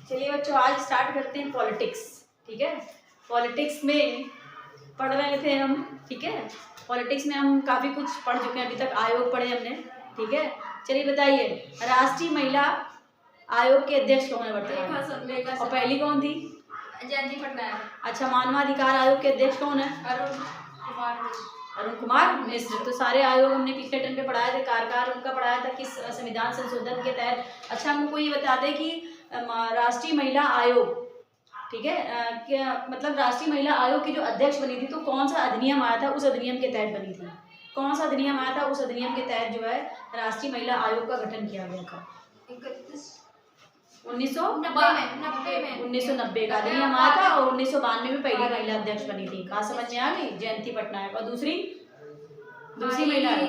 चलिए बच्चों, आज स्टार्ट करते हैं पॉलिटिक्स। ठीक है, पॉलिटिक्स में पढ़ रहे थे हम। ठीक है, पॉलिटिक्स में हम काफ़ी कुछ पढ़ चुके हैं, अभी तक आयोग पढ़े हमने। ठीक है, चलिए बताइए, राष्ट्रीय महिला आयोग के अध्यक्ष कौन है वर्तमान? और पहली कौन थी? जयंती पटनायक। अच्छा, मानवाधिकार आयोग के अध्यक्ष कौन है? अरुण कुमार मिश्र। तो सारे आयोग हमने पिछले टर्म पे पढ़ाए थे, कार्यकाल उनका पढ़ाया था किस संविधान संशोधन के तहत। अच्छा, हमको ये बता दें कि राष्ट्रीय महिला आयोग, ठीक है, क्या मतलब राष्ट्रीय महिला आयोग की जो अध्यक्ष बनी थी तो कौन सा अधिनियम आया था, उस अधिनियम के तहत बनी थी? कौन सा अधिनियम आया था, उस अधिनियम के तहत जो है राष्ट्रीय महिला आयोग का गठन किया गया था? 1990 का अधिनियम आया था और 1992 में पहली महिला अध्यक्ष बनी थी। कहाँ समझ में आ गई? जयंती पटनायक। और दूसरी महिला है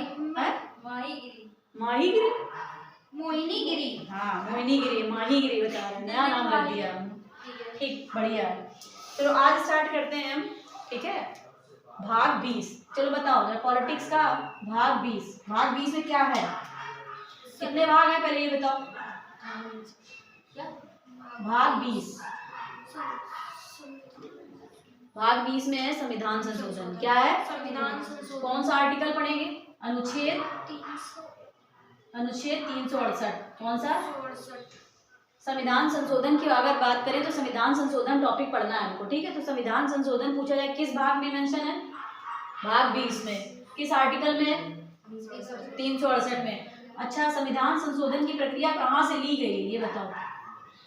मोहिनी गिरी। हाँ, मोहिनी गिरी, माही गिरी बता रहे, नया नाम रख दिया। ठीक, बढ़िया है। चलो आज स्टार्ट करते हैं हम। ठीक है, भाग 20। चलो बताओ जरा, पॉलिटिक्स का भाग 20। भाग 20 में क्या है? कितने भाग हैं पहले ये बताओ? भाग 20। भाग 20 में है संविधान संशोधन। क्या है? संविधान संशोधन। कौन सा आर्टिकल पढ़ेंगे? अनुच्छेद 368। कौन सा? संविधान संशोधन की अगर बात करें तो संविधान संशोधन टॉपिक पढ़ना है हमको। ठीक है, तो संविधान संशोधन पूछा जाए किस भाग में मेंशन है? भाग 20 में। किस आर्टिकल में? 368 में। अच्छा, संविधान संशोधन की प्रक्रिया कहाँ से ली गई ये बताओ?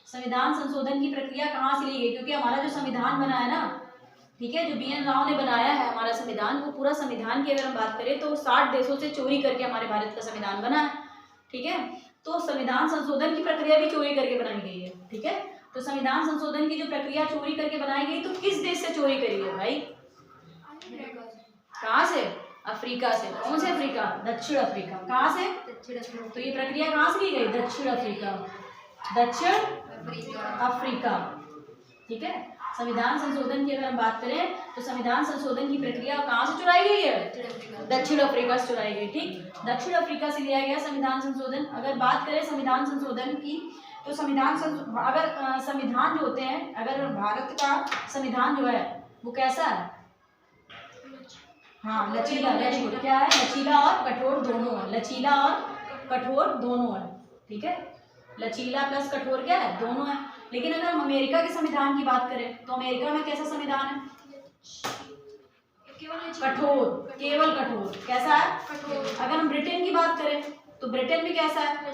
संविधान संशोधन की प्रक्रिया कहाँ से ली गई? क्योंकि हमारा जो संविधान बना है ना, ठीक है, जो BN राव ने बनाया है हमारा संविधान, वो पूरा संविधान की अगर हम बात करें तो 60 देशों से चोरी करके हमारे भारत का संविधान बना है। ठीक है, तो संविधान संशोधन की प्रक्रिया भी चोरी करके बनाई गई है। ठीक है, तो संविधान संशोधन की जो प्रक्रिया चोरी करके बनाई गई तो किस देश से चोरी करी है भाई? कहाँ से? अफ्रीका से। कौन से अफ्रीका? दक्षिण अफ्रीका। कहाँ से? तो ये प्रक्रिया कहाँ से की गई? दक्षिण अफ्रीका। दक्षिण अफ्रीका। ठीक है, संविधान संशोधन की अगर हम बात करें तो संविधान संशोधन की प्रक्रिया कहाँ से चुराई गई है? दक्षिण अफ्रीका से चुराई गई। ठीक, दक्षिण अफ्रीका से लिया गया संविधान संशोधन। अगर बात करें संविधान संशोधन की तो अगर संविधान जो होते हैं, अगर भारत का संविधान जो है वो कैसा है? हाँ, लचीला। क्या है? लचीला और कठोर दोनों है। लचीला और कठोर दोनों है। ठीक है, लचीला प्लस कठोर क्या है? दोनों है। लेकिन अगर हम अमेरिका के संविधान की बात करें तो अमेरिका में कैसा संविधान है? कठोर, केवल कठोर। कैसा है? कठोर। अगर हम ब्रिटेन की बात करें तो ब्रिटेन में कैसा है?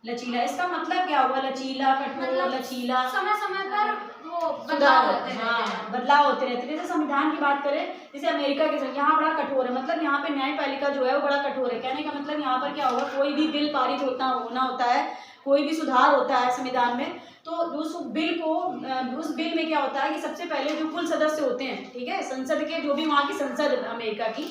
लचीला। इसका मतलब क्या हुआ? लचीला, कठोर, लचीला, समय पर वो बदलाव होते हैं। हाँ, बदलाव होते रहते हैं। जैसे संविधान की बात करें, जैसे अमेरिका के यहाँ बड़ा कठोर है, मतलब यहाँ पे न्यायपालिका जो है वो बड़ा कठोर है। कहने का मतलब यहाँ पर क्या होगा, कोई भी बिल पारित होना होता है, कोई भी सुधार होता है संविधान में, तो उस बिल में क्या होता है कि सबसे पहले जो कुल सदस्य होते हैं, ठीक है, संसद के, जो भी वहाँ की संसद अमेरिका की,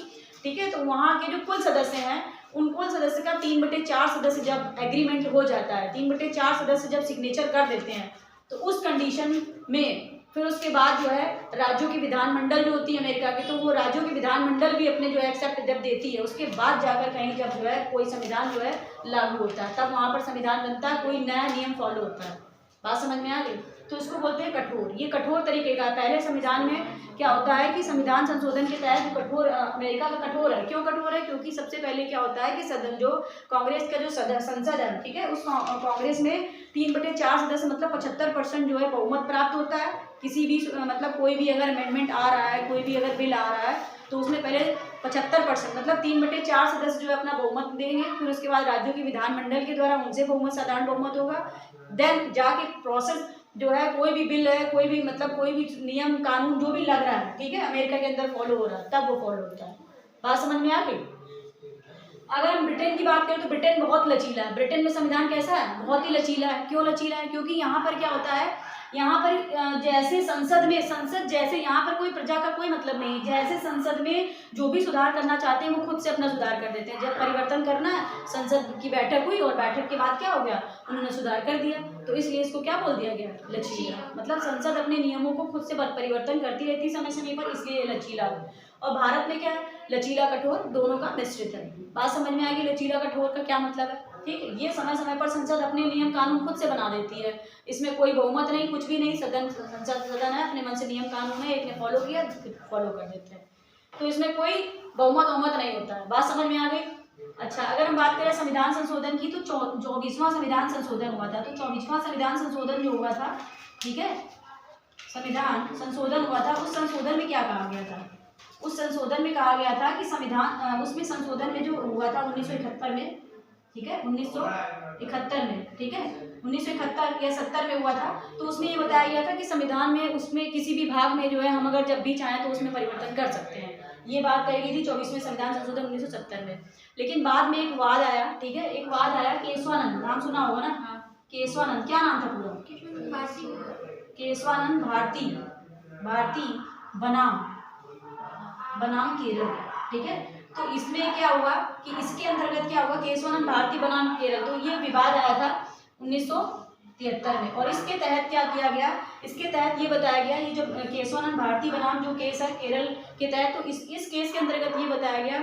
ठीक है, तो वहाँ के जो कुल सदस्य हैं उन कुल सदस्य का 3/4 सदस्य जब एग्रीमेंट हो जाता है, 3/4 सदस्य जब सिग्नेचर कर देते हैं, तो उस कंडीशन में फिर उसके बाद जो है राज्यों की विधानमंडल जो होती है अमेरिका की, तो वो राज्यों की विधानमंडल भी अपने जो है एक्सेप्ट जब देती है, उसके बाद जाकर कहीं जब जो है कोई संविधान जो है लागू होता है, तब वहाँ पर संविधान बनता है, कोई नया नियम फॉलो होता है। बात समझ में आ गई? तो इसको बोलते हैं कठोर। ये कठोर तरीके का। पहले संविधान में क्या होता है कि संविधान संशोधन के तहत जो कठोर, अमेरिका का कठोर है। क्यों कठोर है? क्योंकि सबसे पहले क्या होता है कि सदन, जो कांग्रेस का जो संसद है, ठीक है, उस कांग्रेस में 3/4 सदस्य मतलब 75% जो है बहुमत प्राप्त होता है। किसी भी मतलब कोई भी अगर अमेंडमेंट आ रहा है, कोई भी अगर बिल आ रहा है, तो उसमें पहले 75% मतलब 3/4 सदस्य जो है अपना बहुमत देंगे। फिर उसके बाद राज्यों की विधानमंडल के द्वारा उनसे बहुमत, साधारण बहुमत होगा। देन जाके प्रोसेस जो है, कोई भी बिल है, कोई भी मतलब कोई भी नियम कानून जो भी लग रहा है, ठीक है, अमेरिका के अंदर फॉलो हो रहा है, तब वो फॉलो होता है। बात समझ में आ गई? अगर हम ब्रिटेन की बात करें तो ब्रिटेन बहुत लचीला है। ब्रिटेन में संविधान कैसा है? बहुत ही लचीला है। क्यों लचीला है? क्योंकि यहाँ पर क्या होता है, यहाँ पर जैसे संसद जैसे यहाँ पर कोई प्रजा का कोई मतलब नहीं, जैसे संसद में जो भी सुधार करना चाहते हैं वो खुद से अपना सुधार कर देते हैं। जब परिवर्तन करना है, संसद की बैठक हुई और बैठक के बाद क्या हो गया, उन्होंने सुधार कर दिया, तो इसलिए इसको क्या बोल दिया गया? लचीला। मतलब संसद अपने नियमों को खुद से परिवर्तन करती रहती समय समय पर, इसलिए लचीला है। और भारत में क्या है? लचीला कठोर दोनों का मिश्रित है। बात समझ में आ गई? लचीला कठोर का क्या मतलब है? ठीक है। ये समय समय पर संसद अपने नियम कानून खुद से बना देती है, इसमें कोई बहुमत नहीं, कुछ भी नहीं, सदन है, अपने मन से नियम कानून है, एक ने फॉलो किया फॉलो कर देते हैं, तो इसमें कोई बहुमत नहीं होता है। बात समझ में आ गई। अच्छा, अगर हम बात करें संविधान संशोधन की, तो 24वां संविधान संशोधन हुआ था। तो 24वां संविधान संशोधन जो हुआ था, ठीक है, संविधान संशोधन हुआ था, उस संशोधन में क्या कहा गया था? उस संशोधन में कहा गया था कि संविधान, उसमें संशोधन में जो हुआ था 1971 में, ठीक है, 1971 में, ठीक है, 1971 या 70 में हुआ था। तो उसमें ये बताया गया था कि संविधान में, उसमें किसी भी भाग में जो है हम अगर जब भी चाहें तो उसमें परिवर्तन कर सकते हैं। ये बात कही गई थी 24वें संविधान संशोधन 1970 में। लेकिन बाद में एक वाद आया, ठीक है, एक वाद आया, केशवानंद, नाम सुना होगा ना? केशवानंद, क्या नाम था पूरा? केशवानंद भारती बनाम केरल, ठीक है। तो इसमें क्या हुआ कि इसके अंतर्गत क्या हुआ, केशवानंद भारती बनाम केरल, तो ये विवाद आया था 1973 में। और इसके तहत क्या किया गया, इसके तहत ये बताया गया, ये जो केशवानंद भारती बनाम जो केस है केरल के तहत, तो इस केस के अंतर्गत ये बताया गया,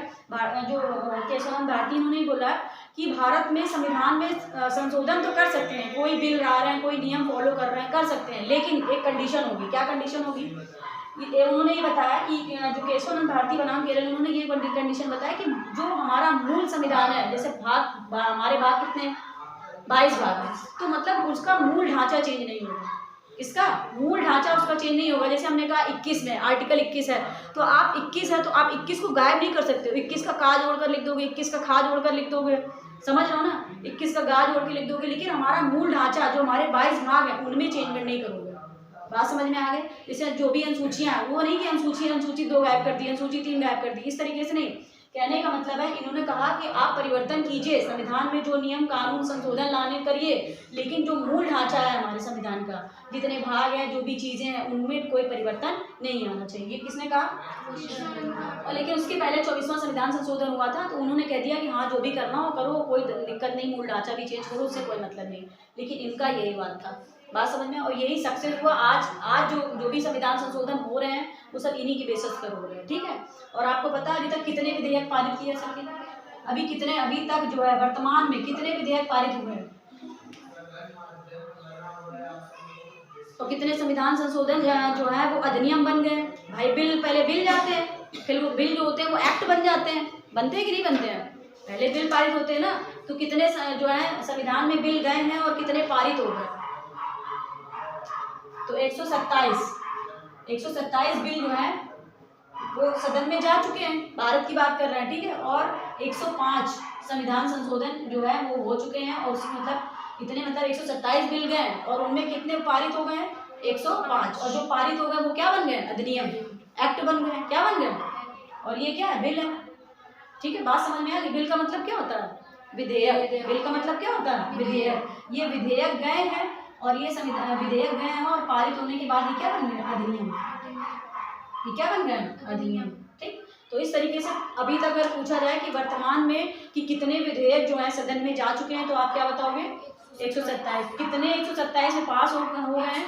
जो केशवानंद भारती इन्होंने बोला कि भारत में संविधान में संशोधन तो कर सकते हैं, कोई बिल ला रहे हैं, कोई नियम फॉलो कर रहे हैं, कर सकते हैं, लेकिन एक कंडीशन होगी। क्या कंडीशन होगी? उन्होंने ये बताया कि जो केशवानंद भारती बनाम केरल, उन्होंने ये कंडीशन बताया कि जो हमारा मूल संविधान है, जैसे हमारे भाग कितने, 22 भाग है, तो मतलब उसका मूल ढांचा चेंज नहीं होगा। इसका मूल ढांचा उसका चेंज नहीं होगा। जैसे हमने कहा 21 में, आर्टिकल 21 है, तो आप 21 है तो आप 21 को गायब नहीं कर सकते हो। 21 का का जोड़कर लिख दोगे, 21 का खा जोड़कर लिख दोगे, समझ रहे हो ना? 21 का गा जोड़ के लिख दोगे, लेकिन हमारा मूल ढांचा जो हमारे 22 भाग है उनमें चेंजमेंट नहीं करोगे। बात समझ में आ गई? जैसे जो भी अनुसूचियां, वो नहीं कि अनुसूची 2 गायब कर दी, अनुसूची 3 गायब कर दी, इस तरीके से नहीं। कहने का मतलब है, इन्होंने कहा कि आप परिवर्तन कीजिए, संविधान में जो नियम कानून संशोधन लाने करिए, लेकिन जो मूल ढांचा है हमारे संविधान का, जितने भाग हैं, जो भी चीजें हैं, उनमें कोई परिवर्तन नहीं आना चाहिए। किसने कहा? और लेकिन उसके पहले 24वां संविधान संशोधन हुआ था, तो उन्होंने कह दिया कि हाँ, जो भी करना हो करो, कोई दिक्कत नहीं, मूल ढांचा भी चेंज करो, उससे कोई मतलब नहीं। लेकिन इनका यही बात था। बात समझ में? और यही सक्सेस हुआ। आज जो भी संविधान संशोधन हो रहे हैं, वो सब इन्हीं की बेसिस पर हो रहे हैं, ठीक है। और आपको पता है अभी तक कितने विधेयक पारित किए सके? अभी तक जो है वर्तमान में कितने विधेयक पारित हुए हैं? तो कितने संविधान संशोधन जो है वो अधिनियम बन गए भाई। पहले बिल जाते हैं, फिर वो बिल जो होते हैं वो एक्ट बन जाते हैं। बनते हैं कि नहीं बनते हैं? पहले बिल पारित होते हैं ना। तो कितने जो है संविधान में बिल गए हैं और कितने पारित हो गए? तो 127 बिल जो है वो सदन में जा चुके हैं, भारत की बात कर रहे हैं, ठीक है। और 105 संविधान संशोधन जो है वो हो चुके हैं, और उसमें मतलब इतने, मतलब 127 बिल गए और उनमें कितने पारित हो गए हैं? 105। और जो पारित हो गए वो क्या बन गए? अधिनियम, एक्ट बन गए। क्या बन गए? और ये क्या है? बिल है, ठीक है। बात समझ में आ गई? बिल का मतलब क्या होता है? विधेयक। बिल का मतलब क्या होता है? विधेयक। ये विधेयक गए हैं और ये विधेयक गए हैं और पारित होने के बाद ये क्या बन गए? अधिनियम। ये क्या बन गए? अधिनियम, ठीक। तो इस तरीके से अभी तक अगर पूछा जाए कि वर्तमान में कि कितने विधेयक जो है सदन में जा चुके हैं, तो आप क्या बताओगे? 127। कितने 127 में पास हो गए हैं?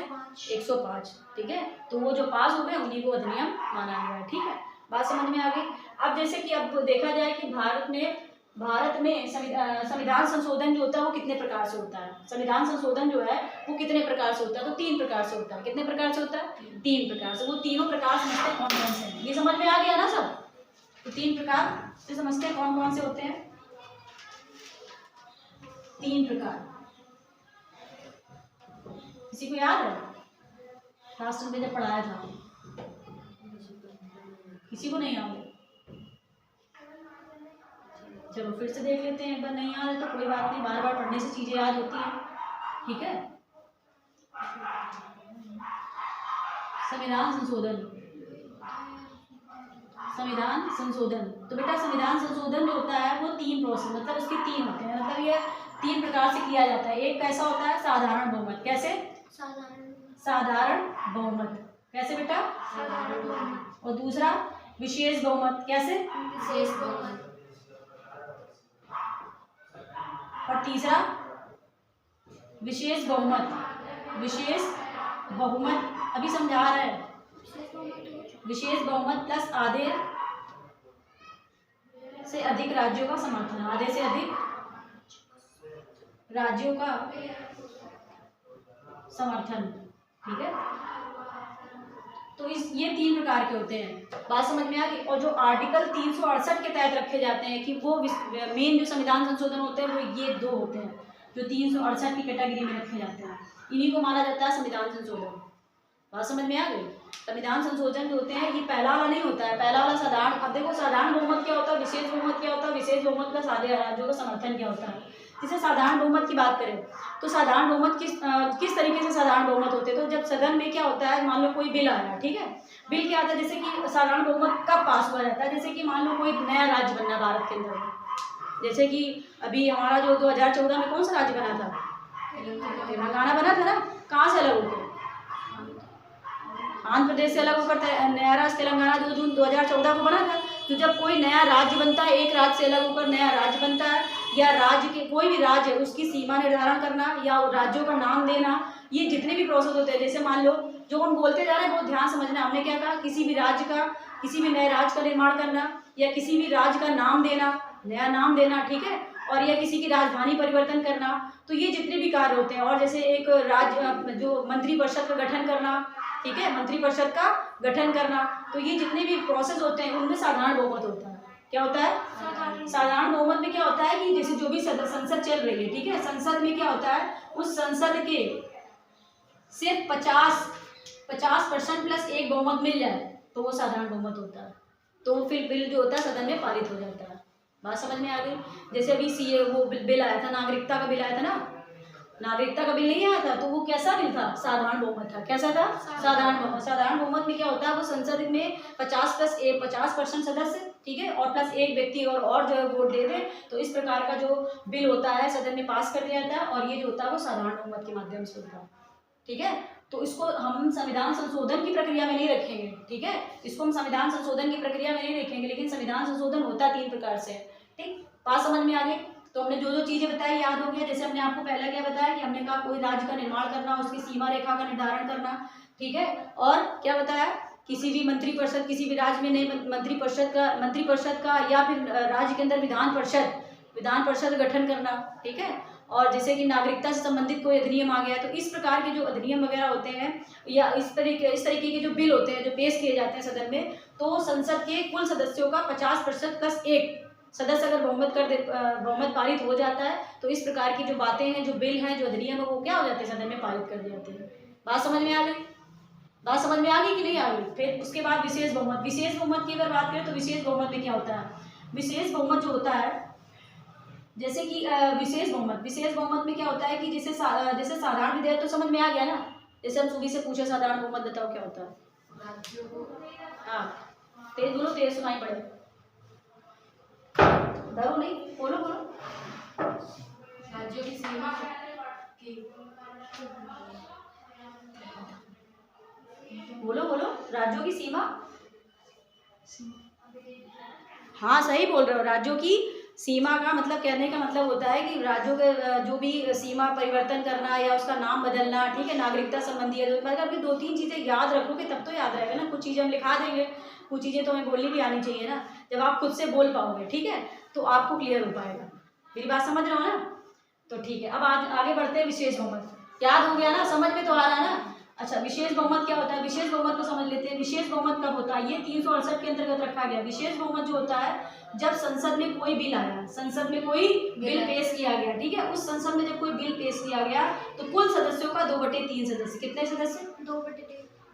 105, ठीक है। तो वो जो पास हो गए उन्हीं को अधिनियम माना गया है, ठीक है। बात समझ में आ गई? अब जैसे कि अब देखा जाए कि भारत में संविधान संशोधन जो होता है वो कितने प्रकार से होता है? संविधान संशोधन जो है वो कितने प्रकार से होता है? तो 3 प्रकार से होता है। कितने प्रकार से होता है? 3 प्रकार से। वो तीनों प्रकार समझते हैं कौन कौन से हैं? ये समझ में आ गया ना सब? तो 3 प्रकार से समझते हैं कौन कौन से होते हैं? 3 प्रकार। किसी को याद है लास्ट में जब पढ़ाया था? किसी को नहीं याद? चलो फिर से देख लेते हैं। एक बार नहीं याद है तो कोई बात नहीं, बार बार पढ़ने से चीजें याद होती हैं, ठीक है। संविधान संशोधन। तो बेटा संविधान संशोधन जो होता है वो 3 प्रोसेस, मतलब उसके 3 होते हैं, मतलब ये 3 प्रकार से किया जाता है। एक कैसा होता है? साधारण बहुमत। कैसे? साधारण बहुमत। कैसे बेटा? साधारण बहुमत। और दूसरा विशेष बहुमत। कैसे? विशेष बहुमत। और तीसरा विशेष बहुमत। अभी समझा रहा है। विशेष बहुमत प्लस आधे से अधिक राज्यों का समर्थन। आधे से अधिक राज्यों का समर्थन, ठीक है। तो इस ये 3 प्रकार के होते हैं, बात समझ में आ गई। और जो आर्टिकल 368 के तहत रखे जाते हैं कि वो मेन जो संविधान संशोधन होते हैं वो ये 2 होते हैं जो 368 की कैटेगरी में रखे जाते हैं, इन्हीं को माना जाता है संविधान संशोधन। बात समझ में आ गई। संविधान संशोधन जो होते हैं ये पहला वाला नहीं होता है, पहला वाला साधारण, अब देखो साधारण बहुमत क्या होता है, विशेष बहुमत क्या होता है, विशेष बहुमत का सारे राज्यों का समर्थन क्या होता है। जैसे साधारण बहुमत की बात करें तो साधारण बहुमत किस तरीके से साधारण बहुमत होते हैं, तो जब सदन में क्या होता है, मान लो कोई बिल आया, ठीक है, बिल क्या आता है, जैसे कि साधारण बहुमत कब पास हुआ जाता है, जैसे कि मान लो कोई नया राज्य बनना भारत के अंदर, जैसे कि अभी हमारा जो 2014 में कौन सा राज्य बना था, तेलंगाना बना था ना, कहाँ से अलग होकर, आंध्र प्रदेश से अलग होकर नया राज्य तेलंगाना 2 जून 2014 को बना था। तो जब कोई नया राज्य बनता है, एक राज्य से अलग होकर नया राज्य बनता है, या राज्य के कोई भी राज्य है उसकी सीमा निर्धारण करना या राज्यों का नाम देना, ये जितने भी प्रोसेस होते हैं, जैसे मान लो जो हम बोलते जा रहे हैं बहुत ध्यान समझना, हमने क्या कहा, किसी भी राज्य का, किसी भी नए राज्य का निर्माण करना या किसी भी राज्य का नाम देना, नया नाम देना, ठीक है, और या किसी की राजधानी परिवर्तन करना, तो ये जितने भी कार्य होते हैं। और जैसे एक राज्य जो मंत्रिपरिषद का गठन करना, ठीक है, मंत्रिपरिषद का गठन करना, तो ये जितने भी प्रोसेस होते हैं उनमें साधारण बहुमत होता है। क्या होता है, साधारण बहुमत में क्या होता है कि जैसे जो भी संसद चल रही है, ठीक है, संसद में क्या होता है, उस संसद के सिर्फ 50% प्लस 1 बहुमत मिल जाए तो वो साधारण बहुमत होता है, तो फिर बिल जो होता है सदन में पारित हो जाता है। बात समझ में आ गई। जैसे अभी सीए वो बिल आया था, नागरिकता का बिल आया था ना, नागरिकता का बिल नहीं आया था, तो वो कैसा बिल था, साधारण बहुमत था। कैसा था, साधारण बहुमत। साधारण बहुमत में क्या होता है, वो संसद में 50% सदस्य, ठीक है, और प्लस 1 व्यक्ति और जो है वोट दे दे, तो इस प्रकार का जो बिल होता है सदन में पास कर दिया जाता है, और ये जो होता है वो साधारण बहुमत के माध्यम से होता है, ठीक है। तो इसको हम संविधान संशोधन की प्रक्रिया में नहीं रखेंगे, ठीक है, इसको हम संविधान संशोधन की प्रक्रिया में नहीं रखेंगे, लेकिन संविधान संशोधन होता है 3 प्रकार से, ठीक। बात समझ में आ गई। तो हमने जो चीजें बताई याद हो गया। जैसे हमने आपको पहले क्या बताया कि हमने कहा कोई राज्य का निर्माण करना, उसकी सीमा रेखा का निर्धारण करना, ठीक है, और क्या बताया, किसी भी मंत्रिपरिषद, किसी भी राज्य में नई मंत्रिपरिषद का या फिर राज्य के अंदर विधान परिषद गठन करना, ठीक है, और जैसे कि नागरिकता से संबंधित कोई अधिनियम आ गया, तो इस प्रकार के जो अधिनियम वगैरह होते हैं या इस तरीके के जो बिल होते हैं जो पेश किए जाते हैं सदन में, तो संसद के कुल सदस्यों का 50% प्लस 1 सदस्य अगर बहुमत पारित हो जाता है, तो इस प्रकार की जो बातें हैं, जो बिल हैं, जो अधिनियम है, वो क्या हो जाते हैं, सदन में पारित कर दिए जाते हैं। बात समझ में आ गई। बात समझ में आ गई कि नहीं आ गई। फिर उसके बाद विशेष बहुमत। विशेष बहुमत की अगर बात करें तो विशेष बहुमत में क्या होता है, विशेष बहुमत जो होता है, जैसे कि विशेष बहुमत में क्या होता है कि जैसे साधारण विधेयक तो समझ में आ गया ना, जैसे हम सुबह से पूछे साधारण बहुमत बताओ क्या होता है, राज्यों को, हाँ तेज बोलो, तेज सुनाई पड़े, डरो नहीं, बोलो राज्यों की सीमा की, बोलो राज्यों की सीमा, हाँ सही बोल रहे हो। राज्यों की सीमा का मतलब, कहने का मतलब होता है कि राज्यों के जो भी सीमा परिवर्तन करना या उसका नाम बदलना, ठीक है, नागरिकता संबंधी है, तो अगर 2-3 चीज़ें याद रखोगे तब तो याद रहेगा ना। कुछ चीज़ें हम लिखा देंगे, कुछ चीज़ें तो हमें बोलनी भी आनी चाहिए ना, जब आप खुद से बोल पाओगे, ठीक है, तो आपको क्लियर हो पाएगा। मेरी बात समझ रहे हो ना, तो ठीक है। अब आगे बढ़ते हैं। विशेष बहुमत याद हो गया ना, समझ में तो आ रहा है ना। अच्छा, विशेष बहुमत क्या होता है, विशेष बहुमत को समझ लेते हैं। विशेष बहुमत कब होता है, ये 368 के अंतर्गत रखा गया। विशेष बहुमत जो होता है जब संसद में कोई बिल आया, संसद में कोई बिल पेश किया गया, ठीक है, उस संसद में जब कोई बिल पेश किया गया तो कुल सदस्यों का 2/3 सदस्य, कितने सदस्य,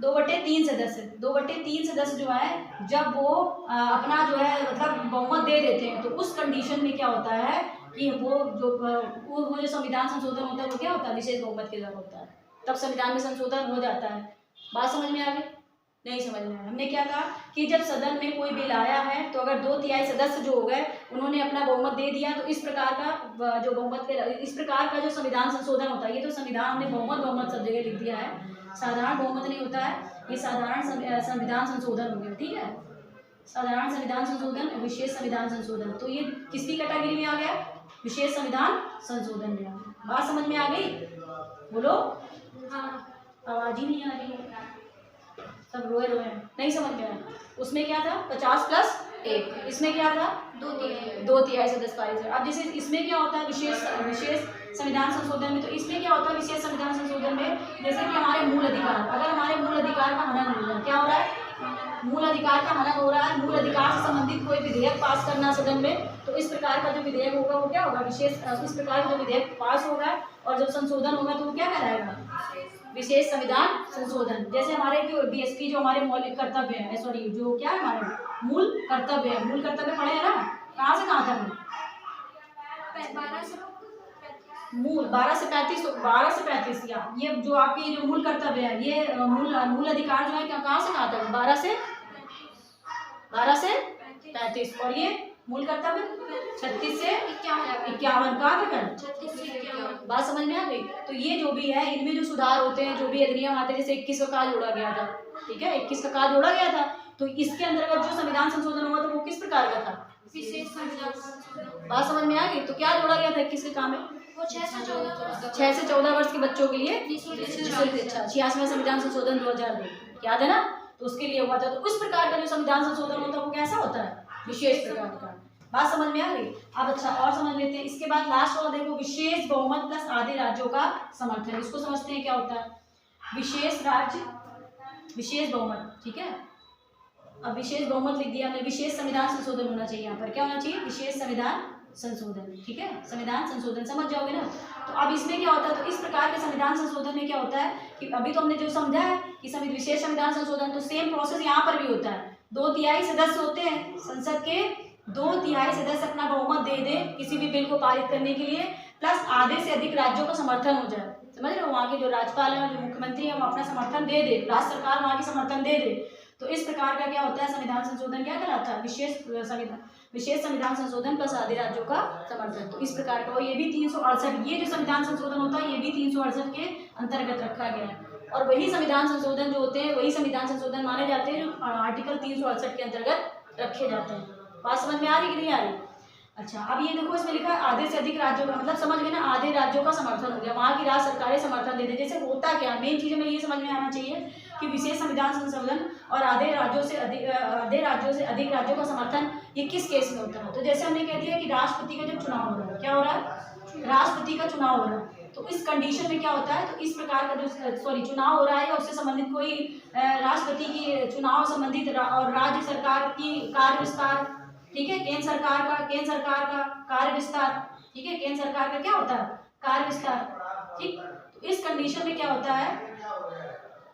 2/3 सदस्य, 2/3 सदस्य जो है जब वो अपना जो है मतलब बहुमत दे देते हैं, तो उस कंडीशन में क्या होता है कि वो जो संविधान संशोधन होता है वो क्या होता है, विशेष बहुमत के द्वारा होता है, तब संविधान में संशोधन हो जाता है। बात समझ में आ गई, नहीं समझ में आया। हमने क्या कहा कि जब सदन में कोई बिल आया है तो अगर 2/3 सदस्य जो हो गए उन्होंने अपना बहुमत दे दिया, तो इस प्रकार का जो बहुमत के इस प्रकार का जो संविधान संशोधन होता है, ये तो संविधान हमने बहुमत सब जगह लिख दिया है, साधारण बहुमत नहीं होता है, ये साधारण संविधान संशोधन हो गया, ठीक है, साधारण संविधान संशोधन, विशेष संविधान संशोधन, तो ये किसकी कैटेगरी में आ गया, विशेष संविधान संशोधन में आ गया। बात समझ में आ गई, बोलो, आवाज ही नहीं आ रही है, सब रोए नहीं समझ में आया। उसमें क्या था 50+1, इसमें क्या था 2/3 सदस्य पारित। अब जैसे इसमें क्या होता है, विशेष संविधान संशोधन में। तो इसमें क्या होता है विशेष संविधान संशोधन में, जैसे कि हमारे मूल अधिकार, अगर हमारे मूल अधिकार का हनन हो रहा है, क्या हो रहा है, मूल अधिकार का हनन हो रहा है, मूल अधिकार से संबंधित कोई विधेयक पास करना सदन में, तो इस प्रकार का जो विधेयक होगा वो क्या होगा, विशेष, इस प्रकार का जो विधेयक पास होगा और जब संशोधन होगा तो वो क्या कहलाएगा, विशेष संविधान संशोधन। जैसे हमारे जो बीएसपी जो हमारे मौलिक कर्तव्य है, सॉरी जो क्या है हमारे मूल कर्तव्य है, मूल कर्तव्य पढ़े हैं ना, कहाँ से कहाँ तक, 12 से 35 या ये जो आपकी जो मूल कर्तव्य है, ये मूल अधिकार जो है कहाँ से कहाँ तक, 12 से 35, और ये मूल कर्तव्य 36 से 51 कहाँ तक है, बात समझ में आ गई। तो ये जो भी है इनमें जो सुधार होते हैं, जो भी अधिनियम आते हैं, जैसे 21 का काल जोड़ा गया था, ठीक है, 21 का काल जोड़ा गया था, तो इसके अंतर्गत जो संविधान संशोधन हुआ था वो किस प्रकार का था, विशेष संविधान। बात समझ में आ गई। तो क्या जोड़ा गया था 21 के काम में, वो 6 से 14 वर्ष के बच्चों के लिए निःशुल्क शिक्षा, 86वां संविधान संशोधन 2002 याद है ना, तो उसके लिए हुआ था। तो उस प्रकार का जो संविधान संशोधन होता है वो कैसा होता है, विशेष प्रकार का। बात समझ में आ गई। अब अच्छा और समझ लेते हैं, इसके बाद लास्ट वाला देखो, विशेष बहुमत प्लस आधे राज्यों का समर्थन। इसको समझते हैं क्या होता है, विशेष राज्य विशेष बहुमत, ठीक है। अब विशेष बहुमत लिख दिया हमने, विशेष संविधान संशोधन होना चाहिए, यहाँ पर क्या होना चाहिए, विशेष संविधान संशोधन, ठीक है, संविधान संशोधन समझ जाओगे ना। तो अब इसमें क्या होता है, तो इस प्रकार के संविधान संशोधन में क्या होता है कि अभी तो हमने जो समझा है कि विशेष संविधान संशोधन, तो सेम प्रोसेस यहाँ पर भी होता है। 2/3 सदस्य होते हैं संसद के, 2/3 सदस्य अपना बहुमत दे दे किसी भी बिल को पारित करने के लिए, प्लस आधे से अधिक राज्यों का समर्थन हो जाए, समझ रहे हो, वहाँ के जो राज्यपाल हैं, जो मुख्यमंत्री हैं, वो अपना समर्थन दे दे, राज्य सरकार वहाँ की समर्थन दे दे। तो इस प्रकार का क्या होता है, संविधान संशोधन क्या कहलाता है, विशेष संविधान संशोधन प्लस आधे राज्यों का समर्थन। तो इस प्रकार का, और ये भी 368, ये जो संविधान संशोधन होता है ये भी 368 के अंतर्गत रखा गया है। और वही संविधान संशोधन जो होते हैं वही संविधान संशोधन माने जाते हैं जो आर्टिकल 368 के अंतर्गत रखे जाते हैं। बात समझ में आ रही कि नहीं आ रही। अच्छा, अब ये देखो इसमें लिखा है आधे से अधिक राज्यों का, मतलब समझ गए ना, आधे राज्यों का समर्थन हो गया, वहाँ की राज्य सरकारें समर्थन दे दे। जैसे होता क्या, मेन चीज़ में ये समझ में आना चाहिए कि विशेष संविधान संशोधन और आधे राज्यों से अधिक राज्यों का समर्थन ये किस केस में होता है। तो जैसे हमने कह दिया कि राष्ट्रपति का जब चुनाव हो रहा है, क्या हो रहा है, राष्ट्रपति का चुनाव हो रहा है, तो इस कंडीशन में क्या होता है, तो इस प्रकार का जो चुनाव हो रहा है या उससे संबंधित कोई राष्ट्रपति की चुनाव संबंधित और राज्य सरकार की कार्य विस्तार, ठीक है, केंद्र सरकार का कार्य विस्तार, ठीक है, केंद्र सरकार का क्या होता है, कार्य विस्तार, ठीक। तो इस कंडीशन में क्या होता है,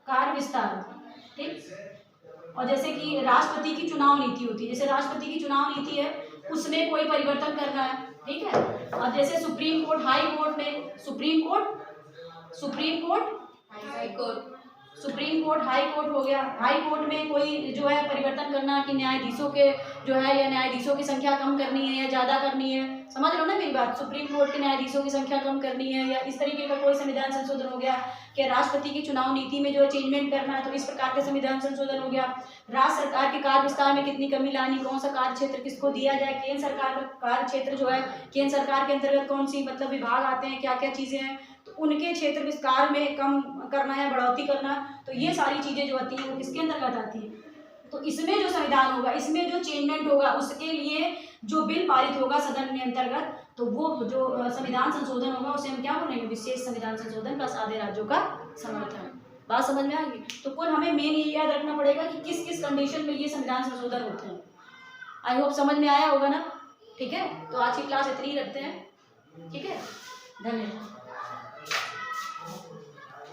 कार्य विस्तार, ठीक। और जैसे कि राष्ट्रपति की चुनाव नीति होती है, जैसे राष्ट्रपति की चुनाव नीति है उसमें कोई परिवर्तन करना है, ठीक है। अब जैसे सुप्रीम कोर्ट, हाई कोर्ट में, सुप्रीम कोर्ट हाई कोर्ट हो गया, हाई कोर्ट में कोई जो है परिवर्तन करना कि न्यायाधीशों के जो है या न्यायाधीशों की संख्या कम करनी है या ज़्यादा करनी है, समझ लो ना मेरी बात, सुप्रीम कोर्ट के न्यायाधीशों की संख्या कम करनी है या इस तरीके का कोई संविधान संशोधन हो गया कि राष्ट्रपति की चुनाव नीति में जो है चेंजमेंट करना है, तो इस प्रकार का संविधान संशोधन हो गया। राज्य सरकार के कार्य विस्तार में कितनी कमी लानी, कौन सा कार्य क्षेत्र किसको दिया जाए, केंद्र सरकार का कार्य क्षेत्र जो है, केंद्र सरकार के अंतर्गत कौन सी मतलब विभाग आते हैं, क्या क्या चीज़ें हैं, तो उनके क्षेत्र विस्तार में कम करना या बढ़ोतरी करना, तो ये सारी चीज़ें जो आती हैं वो किसके अंतर्गत आती हैं। तो इसमें जो संविधान होगा, इसमें जो चेंजमेंट होगा, उसके लिए जो बिल पारित होगा सदन में अंतर्गत, तो वो जो संविधान संशोधन होगा उसे हम क्या बोलेंगे, विशेष संविधान संशोधन प्लस आधे राज्यों का समर्थन। बात समझ में आ गई। तो कुल हमें मेन ये याद रखना पड़ेगा कि किस किस कंडीशन में ये संविधान संशोधन होते हैं। आई होप समझ में आया होगा ना, ठीक है। तो आज की क्लास इतनी ही रखते हैं, ठीक है, धन्यवाद।